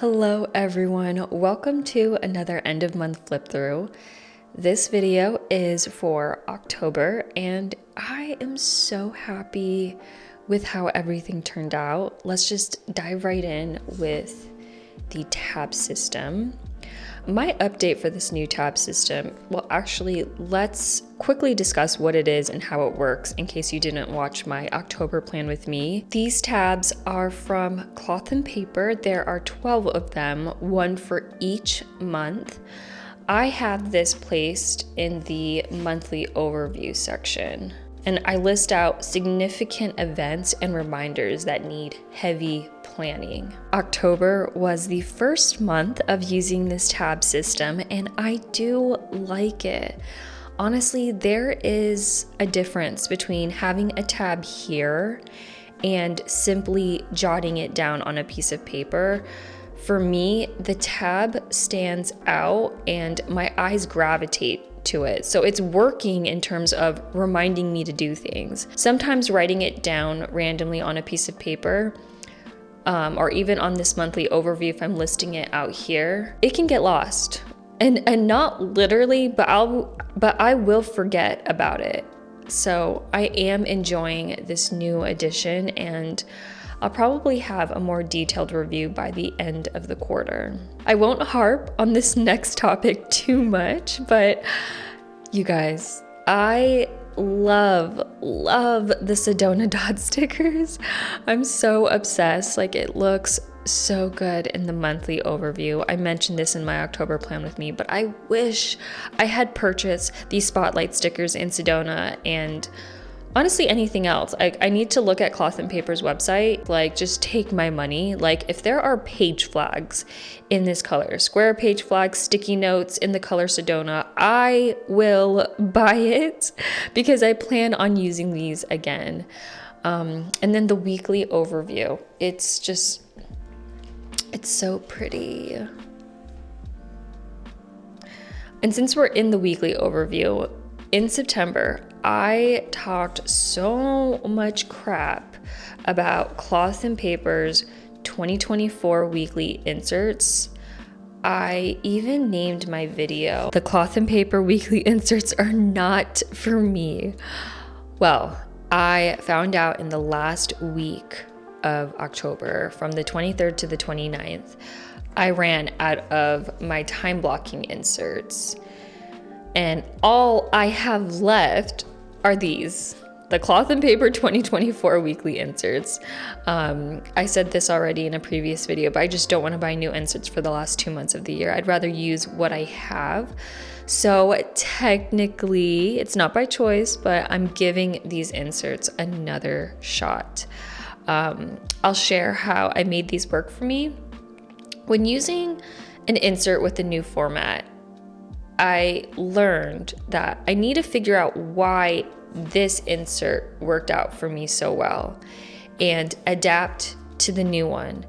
Hello everyone, welcome to another end of month flip through. This video is for October and I am so happy with how everything turned out. Let's just dive right in with the tab system. My update for this new tab system, well actually let's quickly discuss what it is and how it works in case you didn't watch my October plan with me. These tabs are from Cloth and Paper. There are 12 of them, one for each month. I have this placed in the monthly overview section, and I list out significant events and reminders that need heavy planning. October was the first month of using this tab system, and I do like it. Honestly, there is a difference between having a tab here and simply jotting it down on a piece of paper. For me, the tab stands out and my eyes gravitate to it. So it's working in terms of reminding me to do things. Sometimes writing it down randomly on a piece of paper, or even on this monthly overview, if I'm listing it out here, it can get lost. And not literally, but I will forget about it. So I am enjoying this new addition, and I'll probably have a more detailed review by the end of the quarter. I won't harp on this next topic too much, but you guys, I love the Sedona dot stickers. I'm so obsessed. Like, it looks so good in the monthly overview. I mentioned this in my October plan with me, but I wish I had purchased these spotlight stickers in Sedona and honestly anything else. I need to look at Cloth and Paper's website, like just take my money. Like if there are page flags in this color, square page flags, sticky notes in the color Sedona, I will buy it because I plan on using these again. And then the weekly overview, it's so pretty. And since we're in the weekly overview, in September, I talked so much crap about Cloth and Paper's 2024 weekly inserts. I even named my video, "The Cloth and Paper weekly inserts are not for me." Well, I found out in the last week of October, from the 23rd to the 29th, I ran out of my time blocking inserts. And all I have left are these, the Cloth and Paper 2024 weekly inserts. I said this already in a previous video, but I just don't want to buy new inserts for the last 2 months of the year. I'd rather use what I have. So technically, it's not by choice, but I'm giving these inserts another shot. I'll share how I made these work for me. When using an insert with the new format, I learned that I need to figure out why this insert worked out for me so well and adapt to the new one.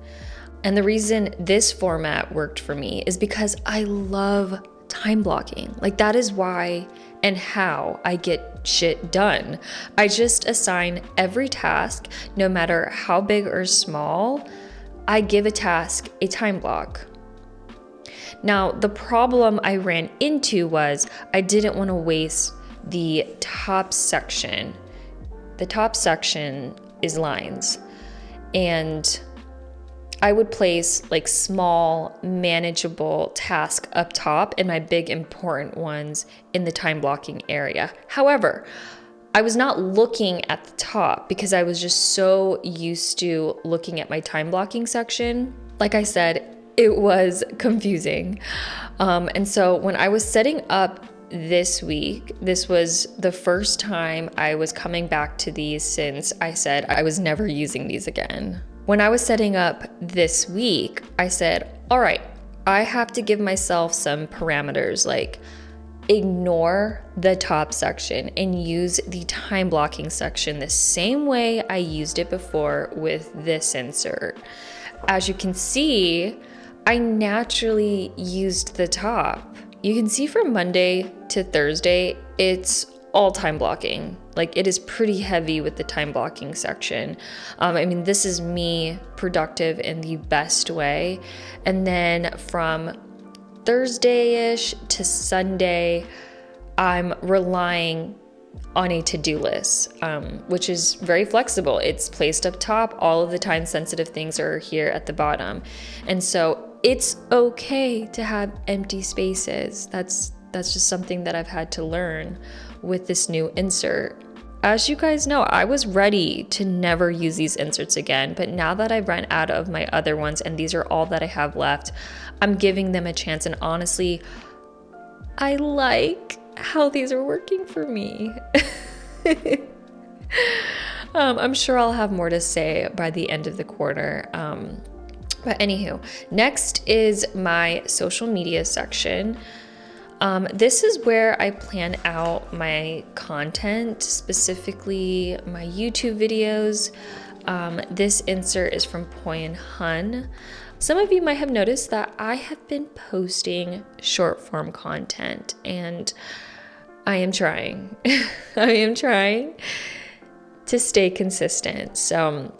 And the reason this format worked for me is because I love time blocking. Like, that is why and how I get shit done. I just assign every task, no matter how big or small, I give a task a time block. Now, the problem I ran into was I didn't want to waste the top section. The top section is lines, and I would place like small, manageable tasks up top and my big important ones in the time blocking area. However, I was not looking at the top because I was just so used to looking at my time blocking section. Like I said, it was confusing. And so when I was setting up this week, this was the first time I was coming back to these since I said I was never using these again. When I was setting up this week, I said, all right, I have to give myself some parameters, like ignore the top section and use the time blocking section the same way I used it before with this insert. As you can see, I naturally used the top. You can see from Monday to Thursday, it's all time blocking. Like, it is pretty heavy with the time blocking section. I mean, this is me productive in the best way. And then from Thursday-ish to Sunday, I'm relying on a to-do list, which is very flexible. It's placed up top. All of the time sensitive things are here at the bottom. And so it's okay to have empty spaces. That's just something that I've had to learn with this new insert. As you guys know, I was ready to never use these inserts again, but now that I've run out of my other ones and these are all that I have left, I'm giving them a chance. And honestly, I like how these are working for me. I'm sure I'll have more to say by the end of the quarter. But anywho, next is my social media section. This is where I plan out my content, specifically my YouTube videos. This insert is from Poyen Hun. Some of you might have noticed that I have been posting short form content, and I am trying. I am trying to stay consistent. So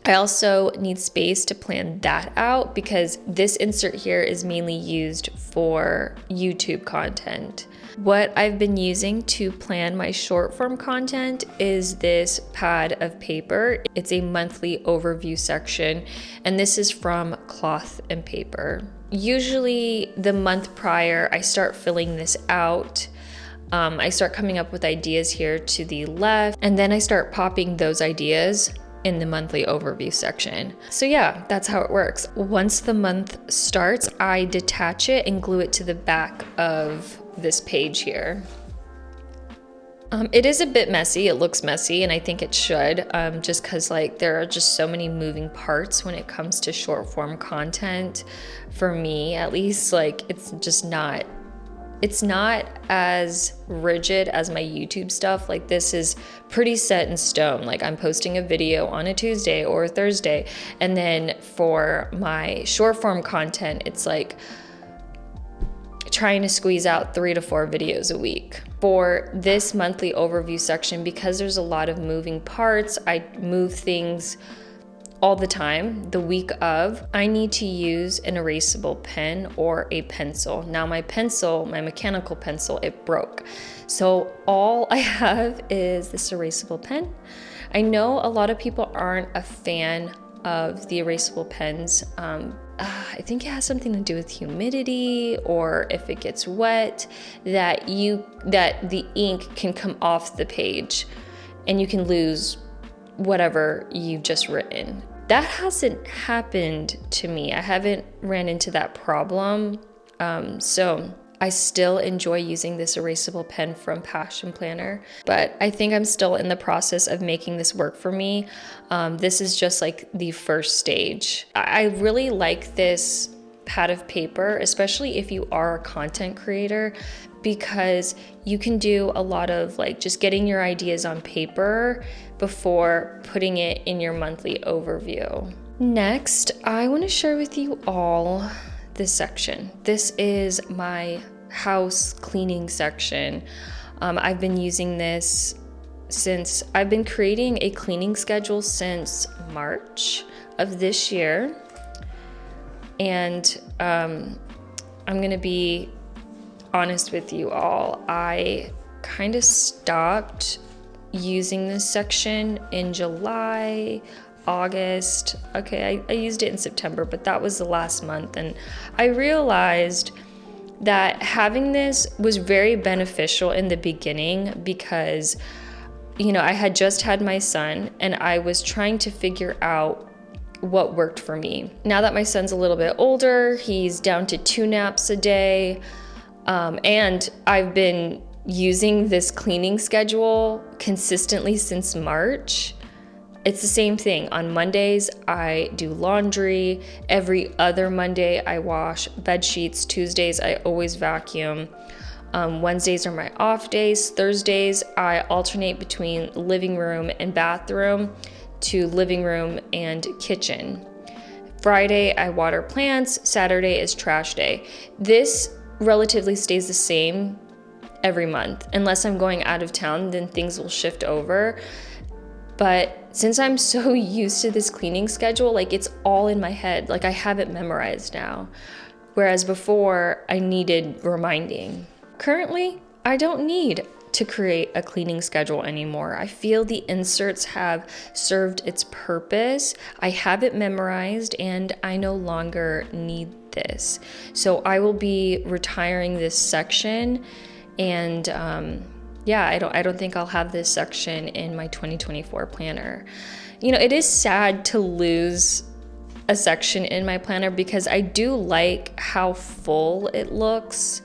I also need space to plan that out because this insert here is mainly used for YouTube content. What I've been using to plan my short form content is this pad of paper. It's a monthly overview section, and this is from Cloth and Paper. Usually the month prior, I start filling this out. I start coming up with ideas here to the left, and then I start popping those ideas in the monthly overview section. So yeah, that's how it works. Once the month starts, I detach it and glue it to the back of this page here. It is a bit messy. It looks messy, and I think it should, just because like there are just so many moving parts when it comes to short form content. For me, at least, like it's not as rigid as my YouTube stuff. Like, this is pretty set in stone. Like, I'm posting a video on a Tuesday or a Thursday. And then for my short form content, it's like trying to squeeze out 3 to 4 videos a week. For this monthly overview section, because there's a lot of moving parts, I move things all the time. The week of, I need to use an erasable pen or a pencil. Now my pencil, my mechanical pencil, it broke. So all I have is this erasable pen. I know a lot of people aren't a fan of the erasable pens. I think it has something to do with humidity, or if it gets wet, that the ink can come off the page and you can lose whatever you've just written. That hasn't happened to me. I haven't ran into that problem. So I still enjoy using this erasable pen from Passion Planner, but I think I'm still in the process of making this work for me. This is just like the first stage. I really like this pad of paper, especially if you are a content creator, because you can do a lot of like just getting your ideas on paper before putting it in your monthly overview. Next, I want to share with you all this section. This is my house cleaning section. I've been using this since I've been creating a cleaning schedule since March of this year. And I'm gonna be honest with you all, I kind of stopped using this section in July, August. Okay, I used it in September, but that was the last month. And I realized that having this was very beneficial in the beginning because, you know, I had just had my son and I was trying to figure out what worked for me. Now that my son's a little bit older, he's down to 2 naps a day. And I've been using this cleaning schedule consistently since March. It's the same thing. On Mondays, I do laundry. Every other Monday, I wash bed sheets. Tuesdays, I always vacuum. Wednesdays are my off days. Thursdays, I alternate between living room and bathroom to living room and kitchen. Friday, I water plants. Saturday is trash day. This relatively stays the same every month. Unless I'm going out of town, then things will shift over. But since I'm so used to this cleaning schedule, like it's all in my head. Like I have it memorized now. Whereas before I needed reminding. Currently, I don't need to create a cleaning schedule anymore. I feel the inserts have served its purpose. I have it memorized and I no longer need this. So I will be retiring this section, and yeah, I don't think I'll have this section in my 2024 planner. You know, it is sad to lose a section in my planner because I do like how full it looks.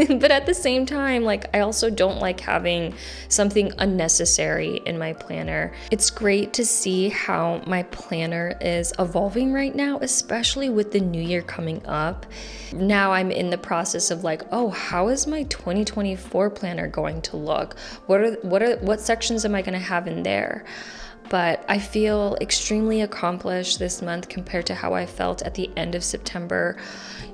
But at the same time, like I also don't like having something unnecessary in my planner. It's great to see how my planner is evolving right now, especially with the new year coming up. Now I'm in the process of like, oh, how is my 2024 planner going to look? What sections am I going to have in there? But I feel extremely accomplished this month compared to how I felt at the end of September.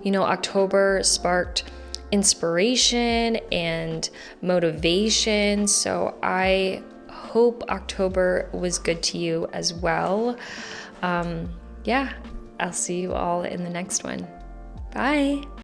You know, October sparked inspiration and motivation. So I hope October was good to you as well. Yeah, I'll see you all in the next one. Bye.